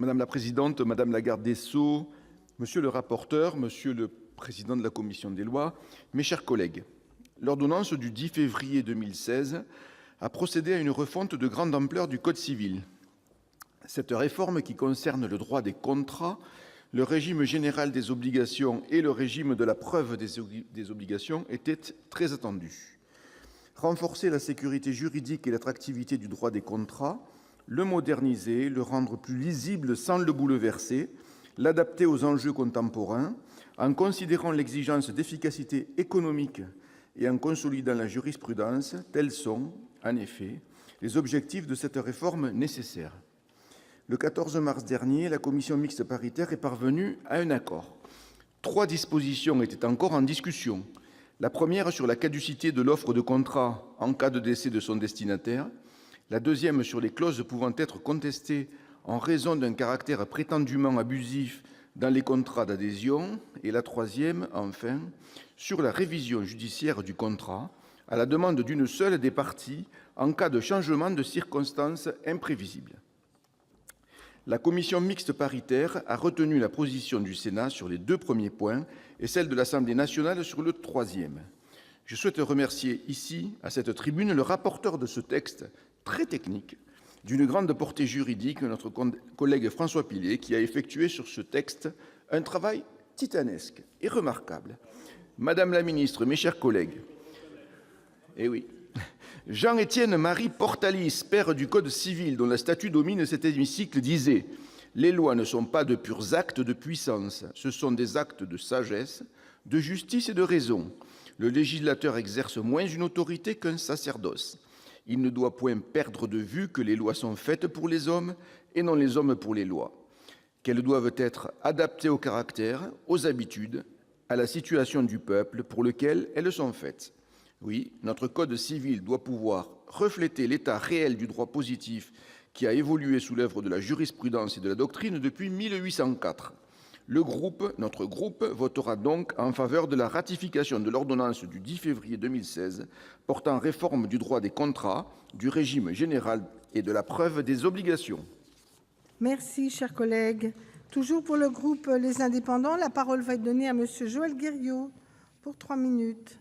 Madame la présidente, madame la garde des sceaux, monsieur le rapporteur, monsieur le président de la commission des lois, mes chers collègues, l'ordonnance du 10 février 2016 a procédé à une refonte de grande ampleur du code civil. Cette réforme, qui concerne le droit des contrats, le régime général des obligations et le régime de la preuve des obligations, était très attendue. Renforcer la sécurité juridique et l'attractivité du droit des contrats, le moderniser, le rendre plus lisible sans le bouleverser, l'adapter aux enjeux contemporains, en considérant l'exigence d'efficacité économique et en consolidant la jurisprudence, tels sont, en effet, les objectifs de cette réforme nécessaire. Le 14 mars dernier, la commission mixte paritaire est parvenue à un accord. 3 dispositions étaient encore en discussion. La première sur la caducité de l'offre de contrat en cas de décès de son destinataire, la deuxième sur les clauses pouvant être contestées en raison d'un caractère prétendument abusif dans les contrats d'adhésion, et la troisième, enfin, sur la révision judiciaire du contrat, à la demande d'une seule des parties en cas de changement de circonstances imprévisibles. La commission mixte paritaire a retenu la position du Sénat sur les 2 premiers points et celle de l'Assemblée nationale sur le troisième. Je souhaite remercier ici, à cette tribune, le rapporteur de ce texte très technique, d'une grande portée juridique, notre collègue François Pillet, qui a effectué sur ce texte un travail titanesque et remarquable. Madame la ministre, mes chers collègues, Jean-Étienne Marie Portalis, père du Code civil, dont la statue domine cet hémicycle, disait « Les lois ne sont pas de purs actes de puissance, ce sont des actes de sagesse, de justice et de raison. Le législateur exerce moins une autorité qu'un sacerdoce. Il ne doit point perdre de vue que les lois sont faites pour les hommes et non les hommes pour les lois, qu'elles doivent être adaptées au caractère, aux habitudes, à la situation du peuple pour lequel elles sont faites. Oui, notre Code civil doit pouvoir refléter l'état réel du droit positif qui a évolué sous l'œuvre de la jurisprudence et de la doctrine depuis 1804. Notre groupe votera donc en faveur de la ratification de l'ordonnance du 10 février 2016 portant réforme du droit des contrats, du régime général et de la preuve des obligations. Merci, cher collègue. Toujours pour le groupe Les Indépendants, la parole va être donnée à Monsieur Joël Guerriau pour 3 minutes.